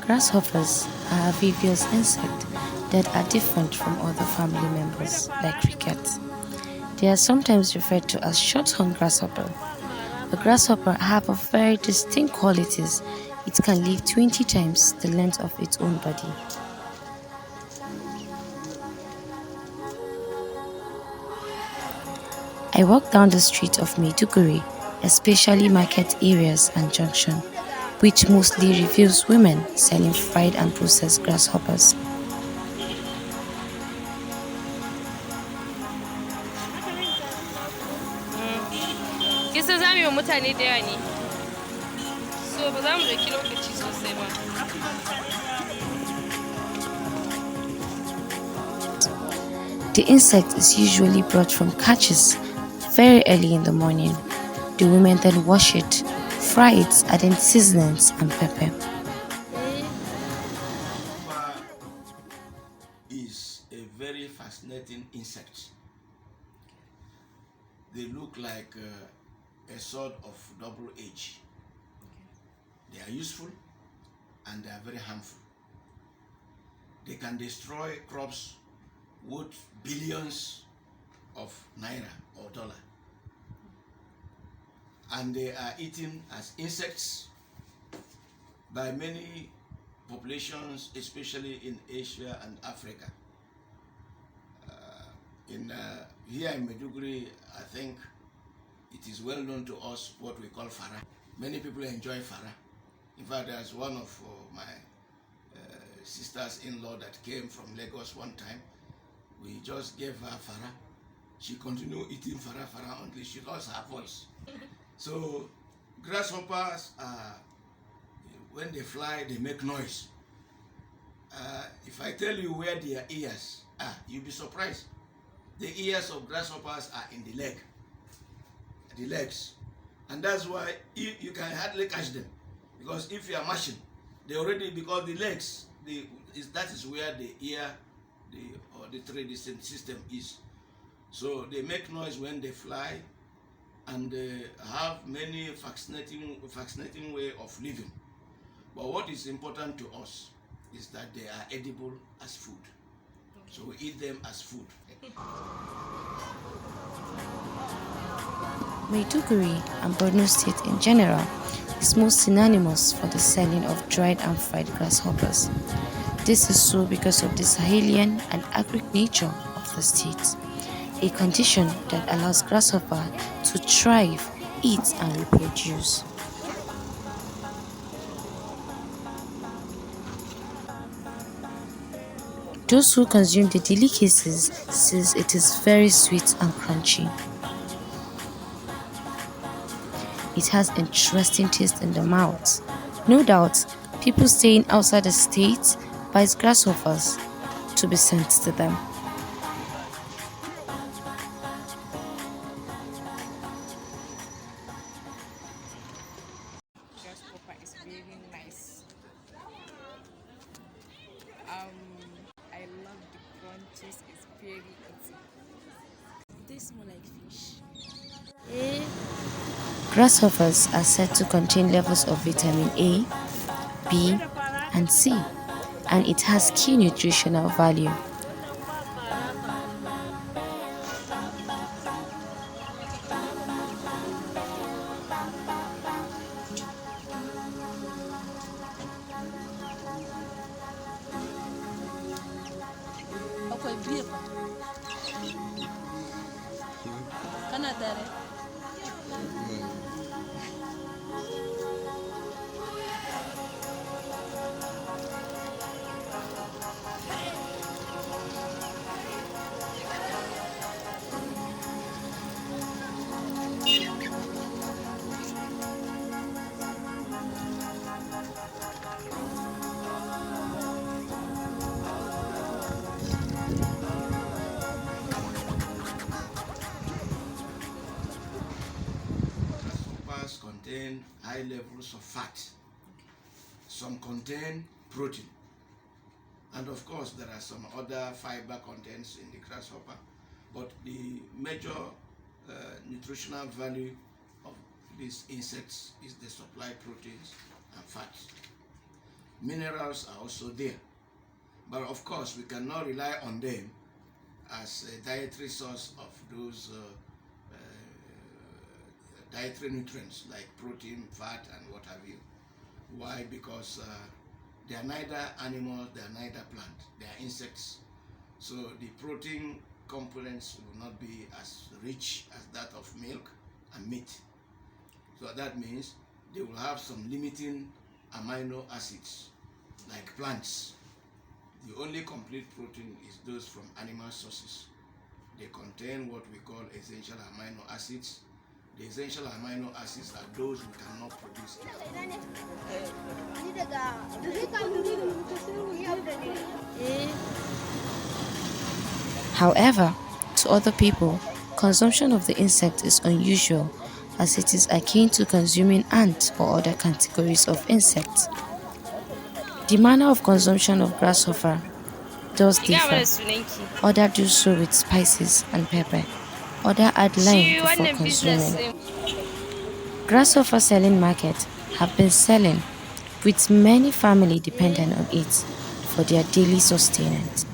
Grasshoppers are amphibious insects that are different from other family members, like crickets. They are sometimes referred to as short-horned grasshopper. The grasshopper have a very distinct qualities. It can live 20 times the length of its own body. I walk down the street of Maiduguri, especially market areas and junction, which mostly reveals women selling fried and processed grasshoppers. Kisa za mu yi wa mutane da yawa ne, so ba za mu ɗauki lokaci sosai ba. The insect is usually brought from catches very early in the morning. The women then wash it, fry it, adding seasonings and pepper. Is a very fascinating insect. They look like a sword of double edge. They are useful and they are very harmful. They can destroy crops worth billions of naira or dollar. And they are eaten as insects by many populations, especially in Asia and Africa. Here in Maiduguri, I think it is well known to us what we call farah. Many people enjoy farah. In fact, there's one of my sisters-in-law that came from Lagos one time. We just gave her farah. She continued eating farah until she lost her voice. So grasshoppers, when they fly, they make noise. If I tell you where their ears are, you'll be surprised. The ears of grasshoppers are in the legs. And that's why you can hardly catch them. Because if you are mashing, because the legs, that is where the ear, or the trade system is. So they make noise when they fly, and they have many fascinating way of living. But what is important to us is that they are edible as food. So we eat them as food. Maiduguri and Borno State in general is most synonymous for the selling of dried and fried grasshoppers. This is so because of the Sahelian and arid nature of the state, a condition that allows grasshopper to thrive, eat and reproduce. Those who consume the delicacies says it is very sweet and crunchy. It has interesting taste in the mouth. No doubt, people staying outside the state buys grasshoppers to be sent to them. Grasshopper is very nice. I love the crunches. It's very easy. It tastes more like fish. Grasshoppers are said to contain levels of vitamin A, B, and C, and it has key nutritional value. Akwai beef. Kana tare? Grasshoppers contain high levels of fat. Some contain protein. And of course, there are some other fiber contents in the grasshopper. But the major nutritional value of these insects is the supply proteins and fats. minerals are also there. But of course, we cannot rely on them as a dietary source of those dietary nutrients like protein, fat, and what have you. Why? Because they are neither animals, they are neither plant, they are insects. So the protein components will not be as rich as that of milk and meat. So that means they will have some limiting amino acids like plants. The only complete protein is those from animal sources. They contain what we call essential amino acids. The essential amino acids are those we cannot produce. However, to other people, consumption of the insect is unusual as it is akin to consuming ants or other categories of insects. The manner of consumption of grasshopper does differ. Other do so with spices and pepper. Other add lime before consuming. Grasshopper selling markets have been selling with many family dependent on it for their daily sustenance.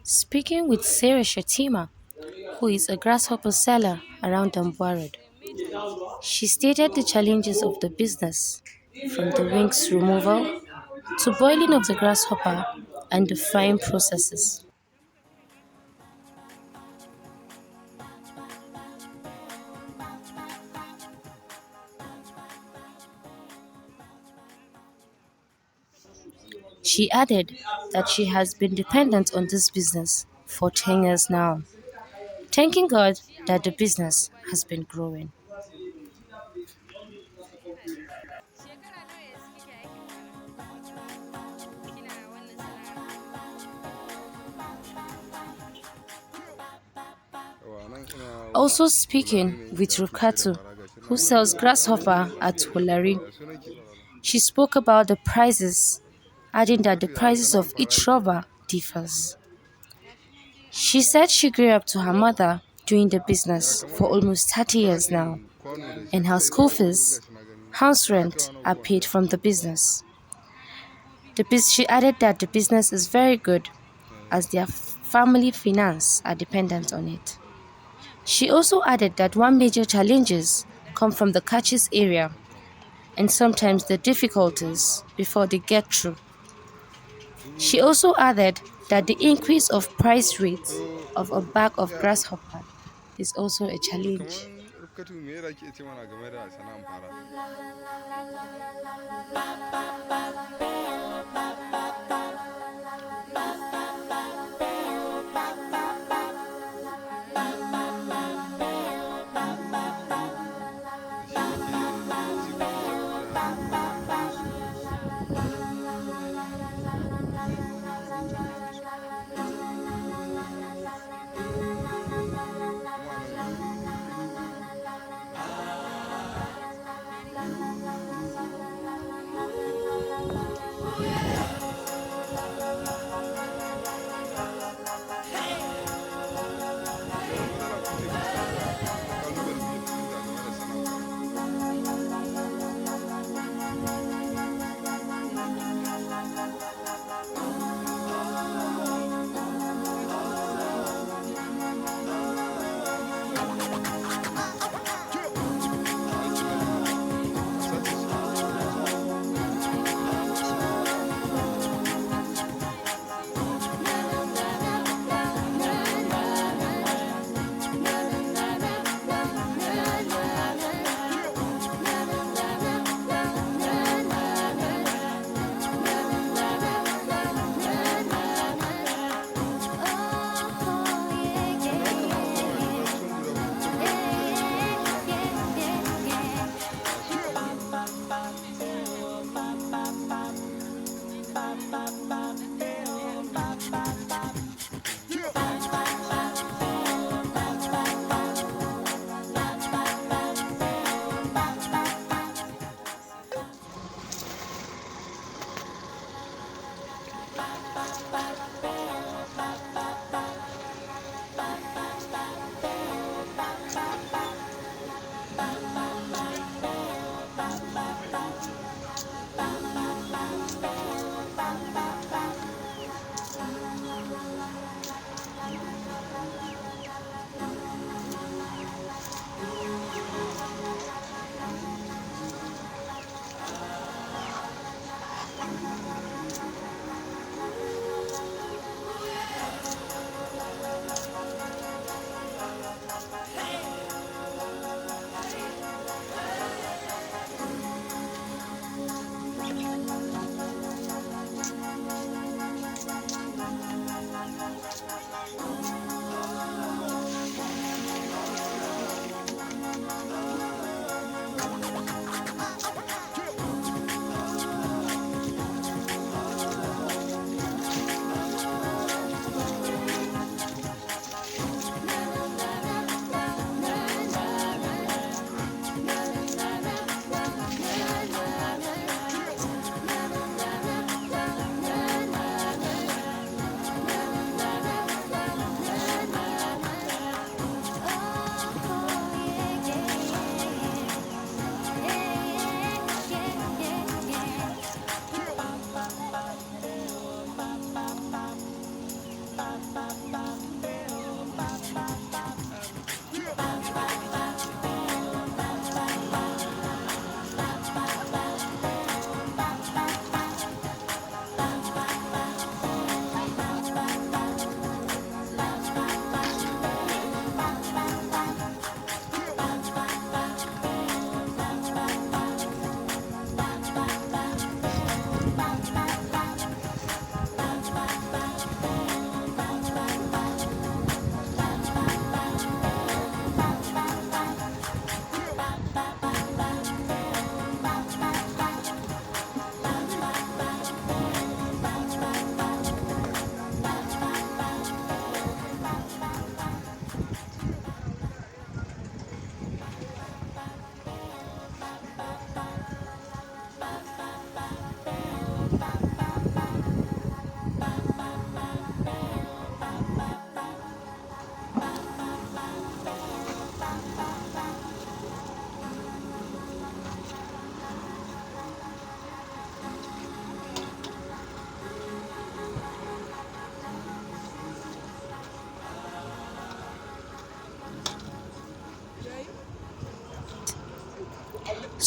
Speaking with Sarah Shatima, who is a grasshopper seller around Dambuwa, she stated the challenges of the business, from the wings removal to boiling of the grasshopper and the frying processes. She added that she has been dependent on this business for 10 years now, thanking God that the business has been growing. Also speaking with Rukatu, who sells grasshopper at Hulari, she spoke about the prices, adding that the prices of each rubber differs. She said she grew up to her mother doing the business for almost 30 years now, and her school fees, house rent are paid from the business. She added that the business is very good as their family finance are dependent on it. She also added that one major challenges come from the catches area and sometimes the difficulties before they get through. She also added that the increase of price rates of a bag of grasshopper is also a challenge.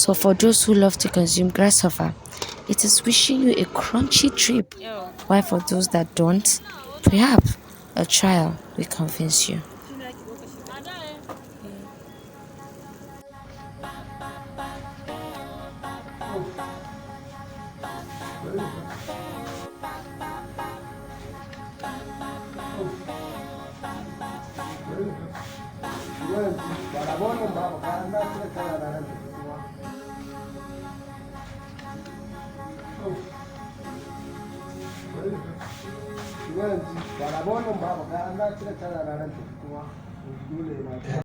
So for those who love to consume grasshopper, it is wishing you a crunchy trip. While for those that don't, perhaps a trial will convince you.